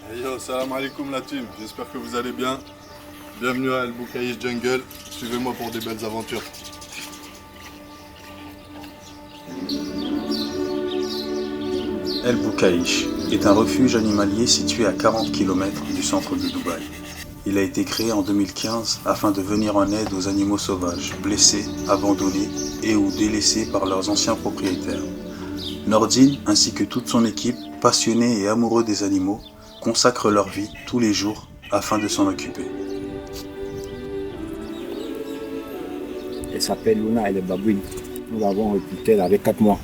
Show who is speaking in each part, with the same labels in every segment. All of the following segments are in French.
Speaker 1: Hey yo, salam alaikum la team, j'espère que vous allez bien. Bienvenue à El Boukaïch Jungle, suivez-moi pour des belles aventures.
Speaker 2: El Boukaïch est un refuge animalier situé à 40 km du centre de Dubaï. Il a été créé en 2015 afin de venir en aide aux animaux sauvages, blessés, abandonnés et ou délaissés par leurs anciens propriétaires. Nordine ainsi que toute son équipe, passionnés et amoureux des animaux, consacrent leur vie tous les jours afin de s'en occuper.
Speaker 3: Elle s'appelle Luna, elle est babouine. Nous l'avons recrutée, elle avait 4 mois.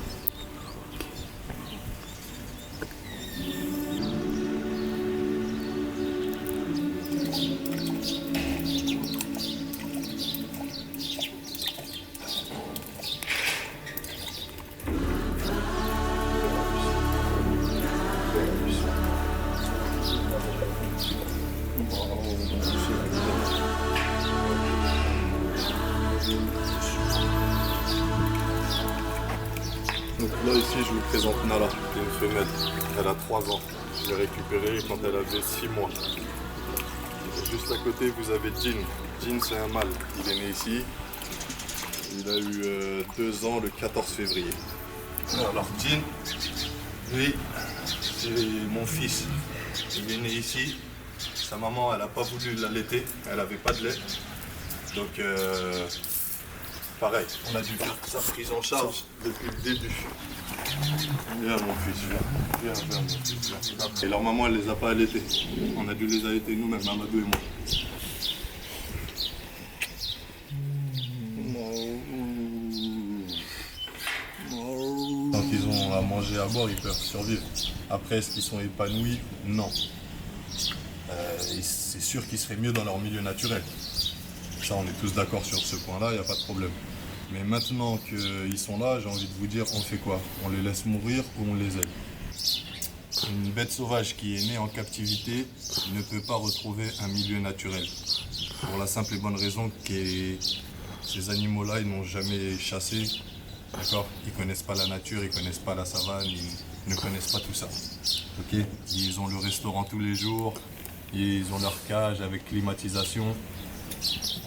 Speaker 1: Donc là ici je vous présente Nala, qui est une femelle. Elle a 3 ans. Je l'ai récupérée quand elle avait 6 mois. Et juste à côté vous avez Jin. Jin c'est un mâle. Il est né ici. Il a eu 2 ans le 14 février. Alors Jin, lui, c'est mon fils. Il est né ici. Sa maman elle n'a pas voulu l'allaiter. Elle n'avait pas de lait. Donc pareil, on a dû faire sa prise en charge depuis le début. Viens mon fils, viens mon fils, viens. Et leur maman elle les a pas allaités. On a dû les allaiter nous-mêmes, Mamadou et moi. Quand ils ont à manger à boire, ils peuvent survivre. Après, est-ce qu'ils sont épanouis? Non. C'est sûr qu'ils seraient mieux dans leur milieu naturel. Ça, on est tous d'accord sur ce point-là, il n'y a pas de problème. Mais maintenant qu'ils sont là, j'ai envie de vous dire, on fait quoi? On les laisse mourir ou on les aide? Une bête sauvage qui est née en captivité ne peut pas retrouver un milieu naturel. Pour la simple et bonne raison que ces animaux-là, ils n'ont jamais chassé. D'accord? Ils ne connaissent pas la nature, ils ne connaissent pas la savane, ils ne connaissent pas tout ça. Ok? Ils ont le restaurant tous les jours, ils ont leur cage avec climatisation.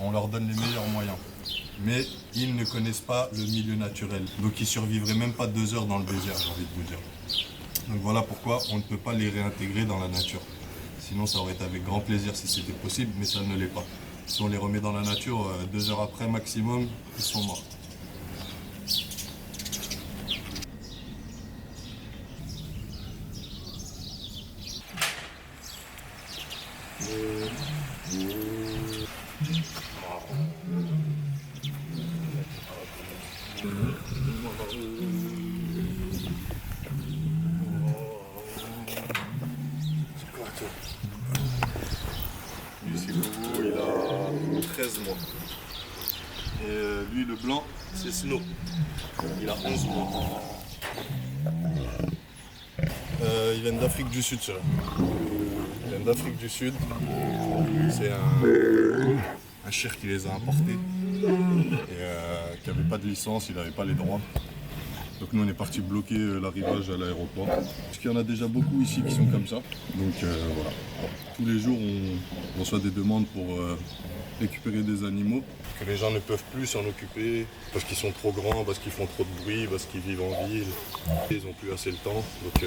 Speaker 1: On leur donne les meilleurs moyens. Mais ils ne connaissent pas le milieu naturel. Donc ils ne survivraient même pas 2 heures dans le désert, j'ai envie de vous dire. Donc voilà pourquoi on ne peut pas les réintégrer dans la nature. Sinon ça aurait été avec grand plaisir si c'était possible, mais ça ne l'est pas. Si on les remet dans la nature, 2 heures après maximum, ils sont morts. Lui c'est Gogo, il a 13 mois. Et lui le blanc c'est Snow. Il a 11 mois. Ils viennent d'Afrique du Sud ceux-là. Ils viennent d'Afrique du Sud. C'est un cher qui les a importés. Et qui n'avait pas de licence, il n'avait pas les droits. Donc nous on est parti bloquer l'arrivage à l'aéroport. Parce qu'il y en a déjà beaucoup ici qui sont comme ça. Donc voilà. Tous les jours on reçoit des demandes pour récupérer des animaux que les gens ne peuvent plus s'en occuper parce qu'ils sont trop grands, parce qu'ils font trop de bruit, parce qu'ils vivent en ville. Ils n'ont plus assez le temps. Donc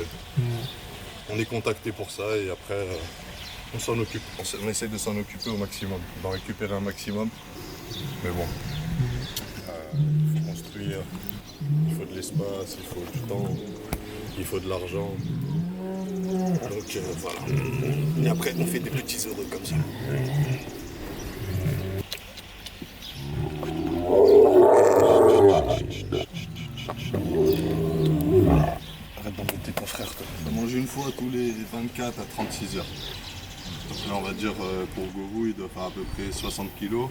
Speaker 1: on est contacté pour ça et après on s'en occupe. On essaie de s'en occuper au maximum, d'en récupérer un maximum. Mais bon, il faut construire. Il faut de l'espace, il faut du temps, il faut de l'argent. Donc voilà. Et après, on fait des petits heureux comme ça. Arrête d'embêter ton frère, toi. Ça mange une fois tous les 24 à 36 heures. Donc là, on va dire pour Gogo, il doit faire à peu près 60 kilos.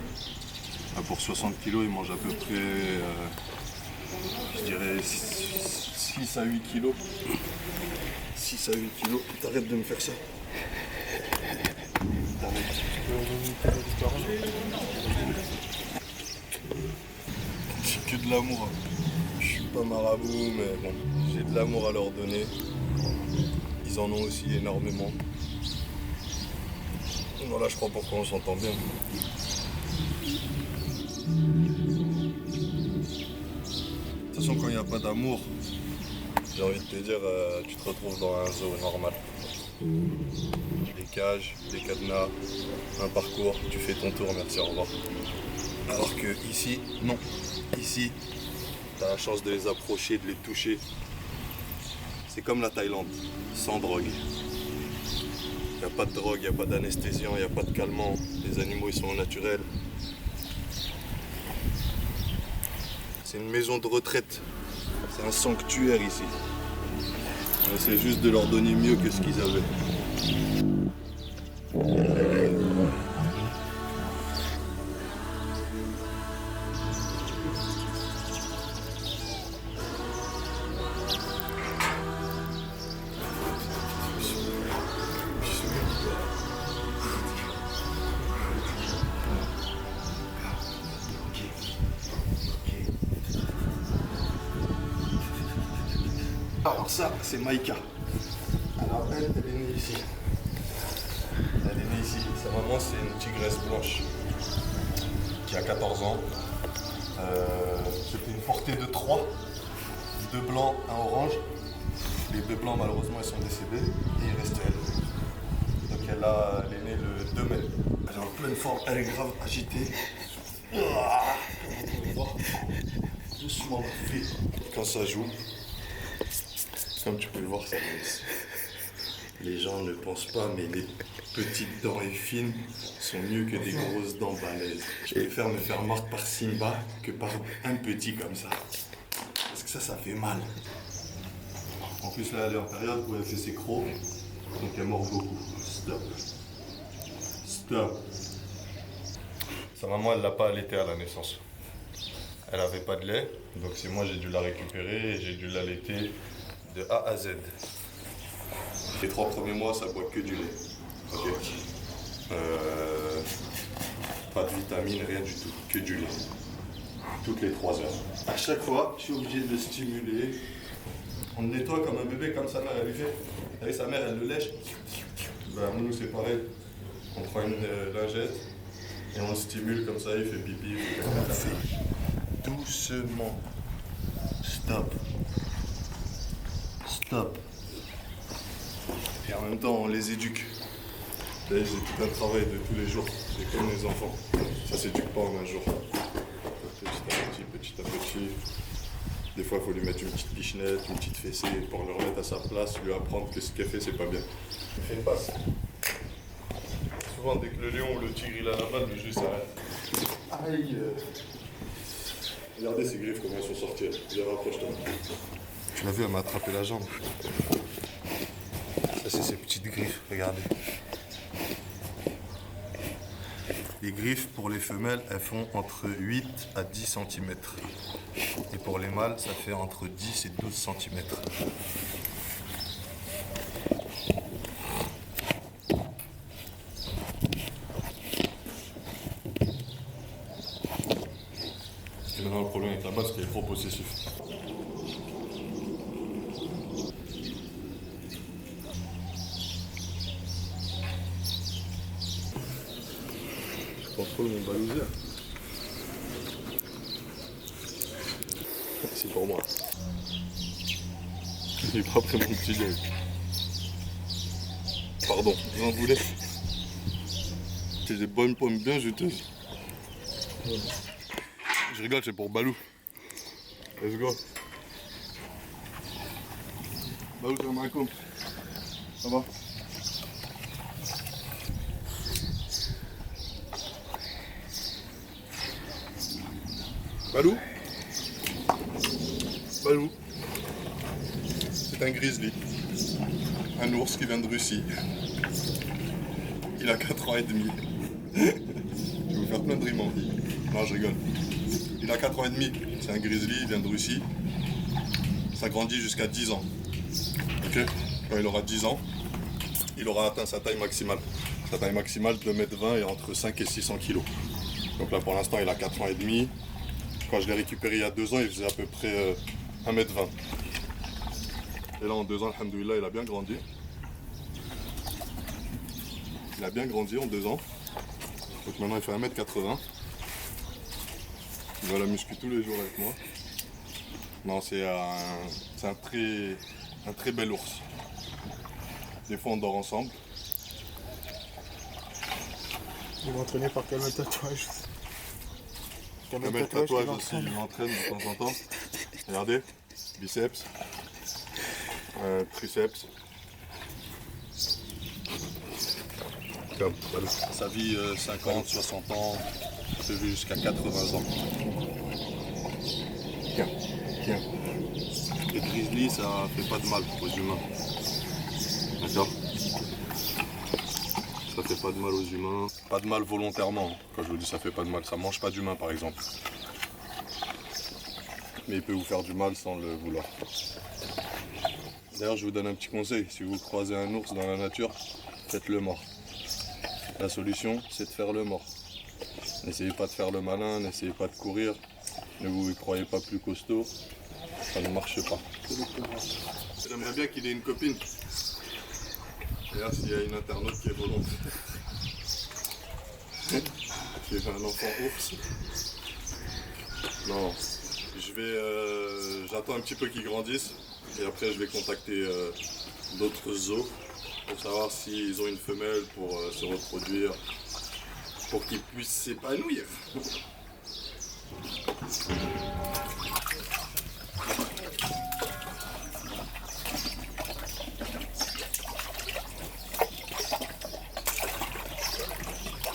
Speaker 1: Pour 60 kilos, il mange à peu près, je dirais, 6 à 8 kilos. 6 à 8 kilos. T'arrêtes de me faire ça. T'arrêtes. J'ai que de l'amour. Je suis pas marabout, mais bon, j'ai de l'amour à leur donner. Ils en ont aussi énormément. Voilà, je crois pourquoi on s'entend bien. De toute façon, quand il n'y a pas d'amour, j'ai envie de te dire, tu te retrouves dans un zoo normal. Des cages, des cadenas, un parcours, tu fais ton tour, merci, au revoir. Alors que ici, non. Ici, tu as la chance de les approcher, de les toucher. C'est comme la Thaïlande, sans drogue. Il n'y a pas de drogue, il n'y a pas d'anesthésiant, il n'y a pas de calmant. Les animaux, ils sont naturels. C'est une maison de retraite. C'est un sanctuaire ici. On essaie juste de leur donner mieux que ce qu'ils avaient. Alors ça, c'est Maïka. Alors elle est née ici. Elle est née ici. Sa maman, c'est une tigresse blanche qui a 14 ans. C'était une portée de 3. 2 blancs, 1 orange. Les 2 blancs, malheureusement, ils sont décédés. Et il reste elle. Donc elle est née le 2 mai. Elle est en pleine forme, elle est grave agitée. Doucement, ma fille. Quand ça joue, comme tu peux le voir, ça glisse. Les gens ne pensent pas, mais les petites dents et fines sont mieux que des grosses dents balèzes. Je préfère me faire mordre par Simba que par un petit comme ça. Parce que ça fait mal. En plus, là, elle est en période où elle fait ses crocs, donc elle mord beaucoup. Stop. Stop. Sa maman, elle l'a pas allaitée à la naissance. Elle avait pas de lait, donc c'est moi j'ai dû la récupérer et j'ai dû l'allaiter de A à Z. Les 3 premiers mois, ça boit que du lait. Ok. Pas de vitamines, rien du tout, que du lait. Toutes les 3 heures. À chaque fois, je suis obligé de le stimuler. On le nettoie comme un bébé, comme sa mère elle lui fait. Avec sa mère, elle le lèche. Ben, nous, c'est pareil. On prend une lingette et on le stimule comme ça, il fait pipi. Il fait doucement. Stop. Stop. Et en même temps, on les éduque. Là, j'ai tout un travail de tous les jours. C'est comme les enfants. Ça s'éduque pas en un jour. Petit à petit. Des fois, il faut lui mettre une petite pichenette, une petite fessée pour le remettre à sa place, lui apprendre que ce qu'elle fait, c'est pas bien. Il fait une passe. Souvent, dès que le lion ou le tigre il a la balle, le jeu s'arrête. Aïe. Regardez ses griffes, comment elles sont sorties. Viens, rapproche-toi. Tu l'as vu, elle m'a attrapé la jambe. Ça, c'est ses petites griffes, regardez. Les griffes, pour les femelles, elles font entre 8 à 10 cm. Et pour les mâles, ça fait entre 10 et 12 cm. Et maintenant, le problème avec la balle, c'est qu'elle est trop possessif. Je contrôle mon balouseur. C'est pour moi. Il va après mon petit gars. Pardon, vous en voulez? C'est des bonnes pommes bien juteuses. Je rigole, c'est pour Balou. Let's go. Balou, salam alaikum. Ça va? Balou? Balou. C'est un grizzly. Un ours qui vient de Russie. Il a 4 ans et demi. Je vais vous faire plein de rimes en vie. Non, je rigole. Il a 4 ans et demi. C'est un grizzly, il vient de Russie. Ça grandit jusqu'à 10 ans. Ok? Quand il aura 10 ans, il aura atteint sa taille maximale. Sa taille maximale de 2,20 m et entre 5 et 600 kg. Donc là, pour l'instant, il a 4 ans et demi. Quand je l'ai récupéré il y a 2 ans, il faisait à peu près 1,20 m. Et là, en 2 ans, alhamdoulilah, il a bien grandi. Il a bien grandi en 2 ans. Donc maintenant il fait 1m80. Il va à la muscu tous les jours avec moi. Non, c'est un très bel ours. Des fois on dort ensemble.
Speaker 4: Il est entraîné par Kamel Tatouage.
Speaker 1: Kamel Tatouage aussi, il m'entraîne de temps en temps. Regardez, biceps, triceps. Comme, voilà. Ça vit 50, 60 ans, je vis jusqu'à 80 ans. Tiens, tiens. Les grizzlies, ça fait pas de mal aux humains. D'accord? Ça fait pas de mal aux humains. Pas de mal volontairement. Quand je vous dis ça fait pas de mal, ça mange pas d'humain par exemple. Mais il peut vous faire du mal sans le vouloir. D'ailleurs, je vous donne un petit conseil. Si vous croisez un ours dans la nature, faites-le mort. La solution, c'est de faire le mort. N'essayez pas de faire le malin, n'essayez pas de courir. Ne vous y croyez pas plus costaud. Ça ne marche pas. J'aimerais bien qu'il ait une copine. D'ailleurs, s'il y a une internaute qui est volontaire, qui est un enfant ours. Non, j'attends un petit peu qu'il grandisse et après je vais contacter d'autres zoos pour savoir s'ils ont une femelle pour se reproduire, pour qu'ils puissent s'épanouir.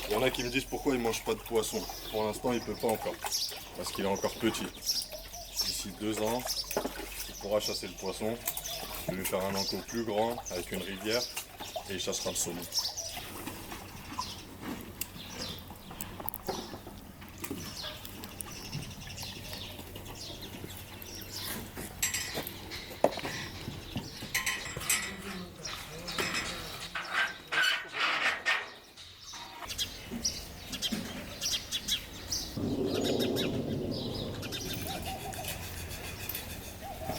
Speaker 1: Il y en a qui me disent pourquoi il ne mange pas de poisson. Pour l'instant, il ne peut pas encore, parce qu'il est encore petit. D'ici 2 ans, il pourra chasser le poisson. Je vais lui faire un enclos plus grand, avec une rivière, et il chassera le saumon.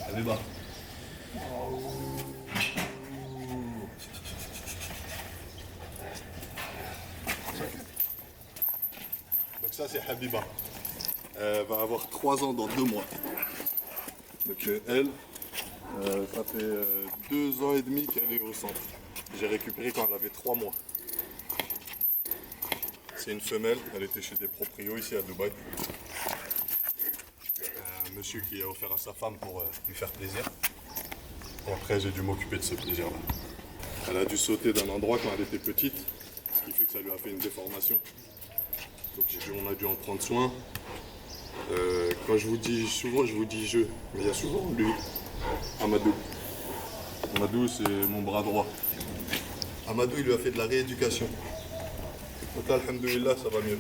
Speaker 1: Allez bas. Donc ça c'est Habiba. Elle va avoir 3 ans dans 2 mois. Donc elle, ça fait 2 ans et demi qu'elle est au centre. J'ai récupéré quand elle avait 3 mois. C'est une femelle, elle était chez des proprios ici à Dubaï. Un monsieur qui a offert à sa femme pour lui faire plaisir. Et après j'ai dû m'occuper de ce plaisir-là. Elle a dû sauter d'un endroit quand elle était petite, ce qui fait que ça lui a fait une déformation. Donc on a dû en prendre soin. Quand je vous dis souvent, je vous dis je, mais il y a souvent lui, Amadou. Amadou c'est mon bras droit. Amadou il lui a fait de la rééducation. Donc là, alhamdoulilah, ça va mieux.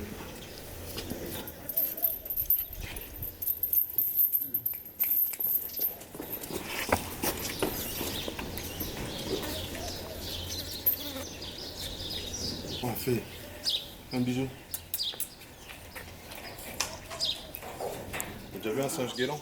Speaker 1: On fait un bisou. T'as déjà vu un singe guélant?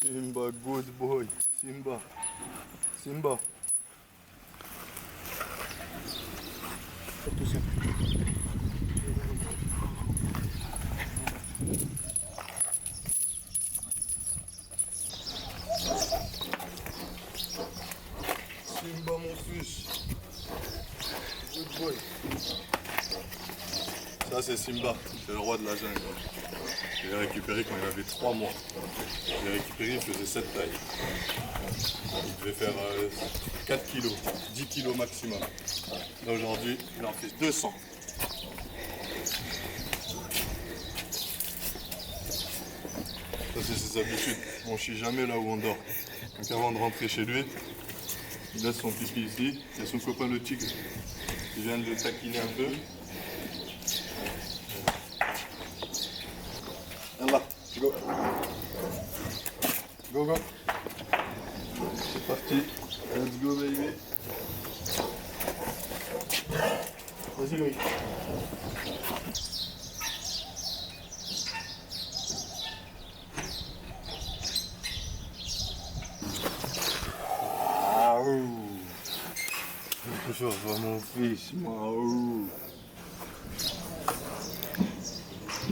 Speaker 1: Simba, good boy. Simba. Simba.
Speaker 4: Tout ça.
Speaker 1: Simba, mon fils. Good boy. Ça, c'est Simba. C'est le roi de la jungle. Je l'ai récupéré quand il avait 3 mois. Je l'ai récupéré, il faisait cette taille. Il devait faire 4 kilos, 10 kilos maximum. Là aujourd'hui, il en fait 200. Ça c'est ses habitudes. On ne chie jamais là où on dort. Donc avant de rentrer chez lui, il laisse son pipi ici. Il y a son copain le tigre qui vient de le taquiner un peu. Allah, go. Go go. C'est parti. Let's go baby.
Speaker 4: Vas-y Loïc.
Speaker 1: Je revois mon fils, Maou. Vous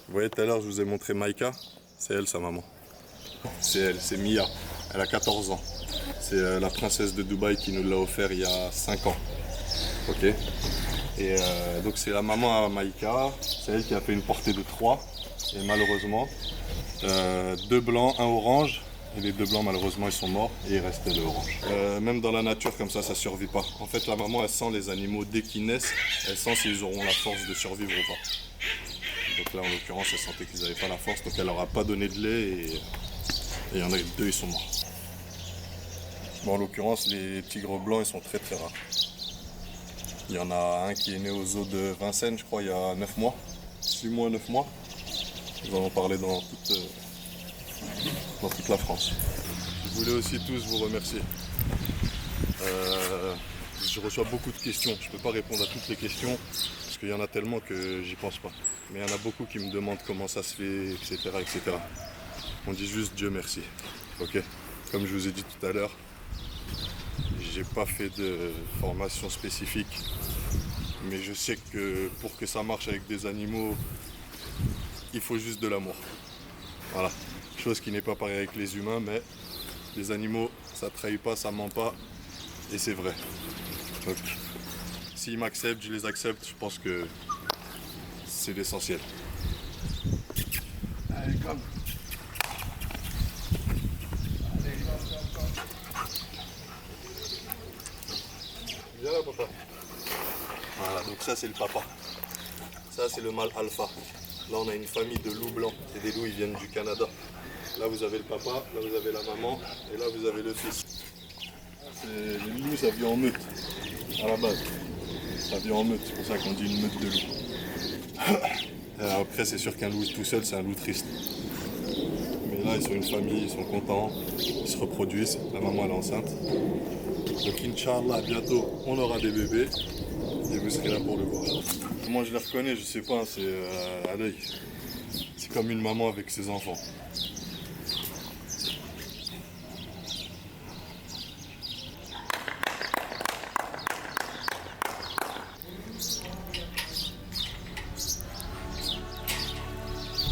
Speaker 1: voyez tout à l'heure je vous ai montré Maïka, c'est elle sa maman. C'est elle, c'est Mia, elle a 14 ans. C'est la princesse de Dubaï qui nous l'a offert il y a 5 ans. Ok. Et donc c'est la maman à Maïka, c'est elle qui a fait une portée de 3. Et malheureusement, 2 blancs, 1 orange. Et les 2 blancs malheureusement ils sont morts et il restait le orange. Même dans la nature comme ça survit pas. En fait la maman elle sent les animaux dès qu'ils naissent, elle sent s'ils auront la force de survivre ou pas. Donc là en l'occurrence elle sentait qu'ils n'avaient pas la force, donc elle leur a pas donné de lait et il y en a 2 ils sont morts. Bon en l'occurrence les tigres blancs ils sont très très rares. Il y en a un qui est né au zoo de Vincennes je crois il y a 9 mois, 6 mois, 9 mois. Nous en avons parlé dans toute la France. Je voulais aussi tous vous remercier. Je reçois beaucoup de questions, je ne peux pas répondre à toutes les questions parce qu'il y en a tellement que j'y pense pas. Mais il y en a beaucoup qui me demandent comment ça se fait, etc. etc. On dit juste Dieu merci. Ok. Comme je vous ai dit tout à l'heure, j'ai pas fait de formation spécifique, mais je sais que pour que ça marche avec des animaux, il faut juste de l'amour. Voilà. Chose qui n'est pas pareille avec les humains, mais les animaux, ça trahit pas, ça ment pas, et c'est vrai. Donc, s'ils m'acceptent, je les accepte, je pense que c'est l'essentiel. Allez, come. Viens là, papa. Voilà, donc ça c'est le papa. Ça c'est le mâle alpha. Là on a une famille de loups blancs. C'est des loups, ils viennent du Canada. Là vous avez le papa, là vous avez la maman, et là vous avez le fils. Les loups ça vit en meute, à la base. Ça vit en meute, c'est pour ça qu'on dit une meute de loups. Après c'est sûr qu'un loup tout seul c'est un loup triste. Mais là ils sont une famille, ils sont contents, ils se reproduisent, la maman elle est enceinte. Donc Inch'Allah bientôt on aura des bébés et vous serez là pour le voir. Moi je les reconnais, je sais pas, c'est à l'œil. C'est comme une maman avec ses enfants.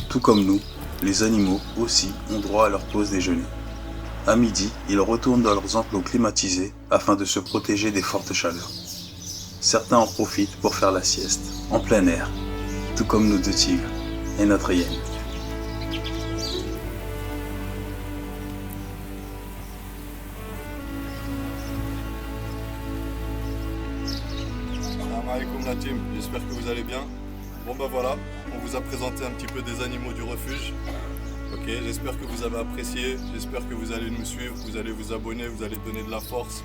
Speaker 2: Tout comme nous, les animaux aussi ont droit à leur pause déjeuner. À midi, ils retournent dans leurs enclos climatisés afin de se protéger des fortes chaleurs. Certains en profitent pour faire la sieste, en plein air, tout comme nos 2 tigres et notre hyène.
Speaker 1: Salam alaikum la team, j'espère que vous allez bien. Bon bah voilà, on vous a présenté un petit peu des animaux du refuge. Ok, j'espère que vous avez apprécié, j'espère que vous allez nous suivre, vous allez vous abonner, vous allez donner de la force.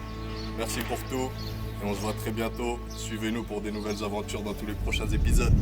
Speaker 1: Merci pour tout et on se voit très bientôt. Suivez-nous pour des nouvelles aventures dans tous les prochains épisodes.